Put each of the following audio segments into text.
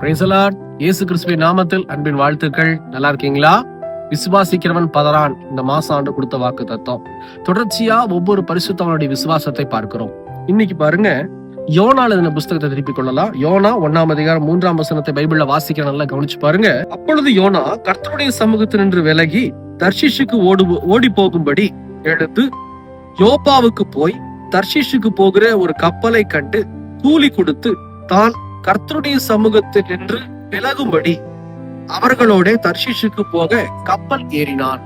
Praise the Lord. இயேசு கிறிஸ்துவின் நாமத்தில் அன்பின் வாழ்த்துக்கள். நல்லா இருக்கீங்களா? விசுவாசிக்கிறவன் பதறான். இந்த மாசம் ஆண்டு கொடுத்த வாக்கு தத்துவம். தொடர்ச்சியா ஒவ்வொரு பரிசுத்தவனுடைய விசுவாசத்தை பார்க்கிறோம். இன்னைக்கு பாருங்க, யோனா எழுதின புஸ்தகத்தை திருப்பிக் கொள்ளலாம். யோனா 1ஆம் அதிகாரம் 3ஆம் வசனத்தை பைபிள்ல வாசிக்க நல்லா கவனிச்சு பாருங்க. அப்பொழுது யோனா கர்த்தருடைய சமூகத்தினின்று விலகி தர்ஷீஷுக்கு ஓடி போகும்படி எடுத்து யோப்பாவுக்கு போய் தர்ஷீஷுக்கு போகிற ஒரு கப்பலை கண்டு கூலி கொடுத்து தான் கர்த்தருடைய சமூகத்தில் நின்று விலகும்படி அவர்களோட தர்ஷீஷுக்கு போக கப்பல் ஏறினான்.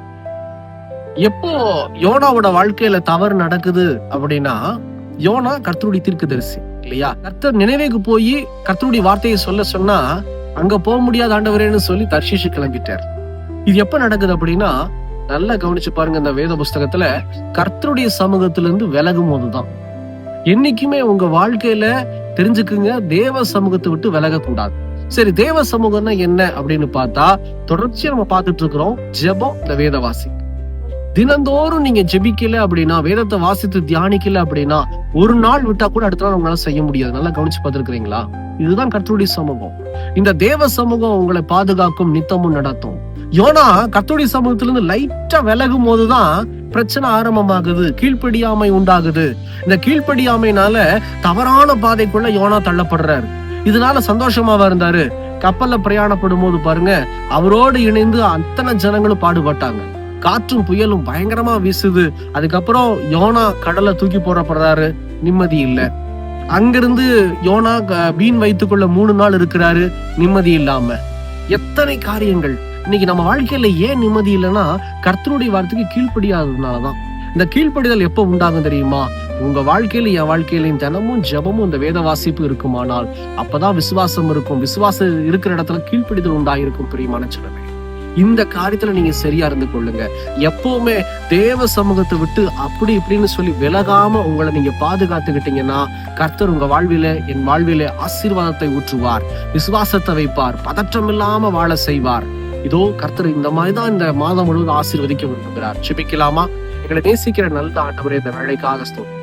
எப்போ யோனாவோட வாழ்க்கையில தவறு நடக்குது அப்படின்னா, யோனா கர்த்தருடைய தீர்க்கதரிசி இல்லையா? கர்த்தர் நினைவேக்கு போய் கர்த்தருடைய வார்த்தையை சொன்னா அங்க போக முடியாத ஆண்டவரேன்னு சொல்லி தர்ஷீஷு கிளம்பிட்டார். இது எப்ப நடக்குது அப்படின்னா, நல்லா கவனிச்சு பாருங்க. இந்த வேத புஸ்தகத்துல கர்த்தருடைய சமூகத்திலிருந்து விலகும் போதுதான். என்னைக்குமே உங்க வாழ்க்கையில தெரிஞ்சுக்குங்க, தேவ சமூகத்தை விட்டு விலக கூடாது. சரி, தேவ சமூகம்னா என்ன அப்படின்னு பார்த்தா, தொடர்ச்சியா நம்ம பார்த்துட்டு இருக்கிறோம் ஜெபம், இந்த வேத வாசி. தினந்தோறும் நீங்க ஜெபிக்கல அப்படின்னா, வேதத்தை வாசித்து தியானிக்கல அப்படின்னா, ஒரு நாள் விட்டா கூட அடுத்த நாள் உங்களால செய்ய முடியாது. நல்லா கவனிச்சு பார்த்திருக்கிறீங்களா? இதுதான் கர்த்தருடைய சமூகம். இந்த தேவ சமூகம் உங்களை பாதுகாக்கும், நித்தமும் நடத்தும். யோனா கர்த்தருடைய சமூகத்திலிருந்து லைட்டா விலகும் போதுதான் பிரச்சனை ஆரம்பமாகுது, கீழ்ப்படியாமை உண்டாகுது. இந்த கீழ்ப்படியாமைனால தவறான பாதைக்குள்ள யோனா தள்ளப்படுறாரு. இதனால சந்தோஷமாவா இருந்தாரு? கப்பல்ல பிரயாணப்படும் போது பாருங்க, அவரோடு இணைந்து அத்தனை ஜனங்களும் பாடுபட்டாங்க. காற்றும் புயலும் பயங்கரமா வீசுது. அதுக்கப்புறம் யோனா கடலை தூக்கி போடப்படுறாரு. நிம்மதி இல்ல. அங்கிருந்து யோனா மீன் வைத்துக்கொள்ள 3 நாள் இருக்கிறாரு, நிம்மதி இல்லாம. எத்தனை காரியங்கள். இன்னைக்கு நம்ம வாழ்க்கையில ஏன் நிம்மதி இல்லைன்னா, கர்த்தருடைய வார்த்தைக்கு கீழ்ப்படியாததுனாலதான். இந்த கீழ்ப்படிதல் எப்ப உண்டாகும் தெரியுமா? உங்க வாழ்க்கையில என் வாழ்க்கையிலையும் தினமும் ஜெபமும் இந்த வேத வாசிப்பு இருக்குமானால் அப்பதான் விசுவாசம் இருக்கும். விசுவாசம் இருக்கிற இடத்துல கீழ்ப்படிதல் உண்டாயிருக்கும். பிரியமான ஜனமே, இந்த காரியத்துல நீங்க சரியா இருந்து கொள்ளுங்க. எப்பவுமே தேவ சமூகத்தை விட்டு அப்படி இப்படின்னு சொல்லி விலகாம உங்களை நீங்க பாதுகாத்துக்கிட்டீங்கன்னா, கர்த்தர் உங்க வாழ்வில, என் வாழ்வில ஆசீர்வாதத்தை ஊற்றுவார், விசுவாசத்தை வைப்பார், பதற்றம் இல்லாம வாழ செய்வார். இதோ கர்த்தர் இந்த மாதிரிதான் இந்த மாதம் முழுவதும் ஆசீர்வதிக்க விரும்புகிறார். ஜெபிக்கலாமா? எங்களை நேசிக்கிற நல்ல ஆண்டவரே, இந்த வேலைக்காக ஸ்தோத்திரம்.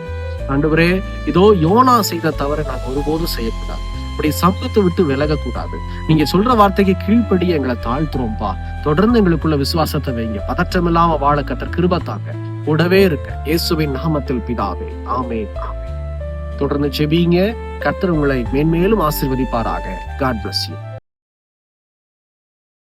ஆண்டவரே, இதோ யோனா செய்த தவறை நாங்க ஒருபோதும் செய்யக்கூடாது. அப்படி சமூகத்தை விட்டு விலகக்கூடாது. நீங்க சொல்ற வார்த்தைக்கு கீழ்ப்படி எங்களை தாழ்த்துறோம்பா. தொடர்ந்து எங்களுக்குள்ள விசுவாசத்தை வைங்க. பதற்றம் இல்லாம வாழ கர்த்தர் கிருபை தாங்க. கூடவே இருக்க இயேசுவின் நாமத்தில் பிதாவே, ஆமென், ஆமென். தொடர்ந்து ஜெபிங்க. கர்த்தர் உங்களை மேன்மேலும் ஆசீர்வதிப்பாராக. God bless you.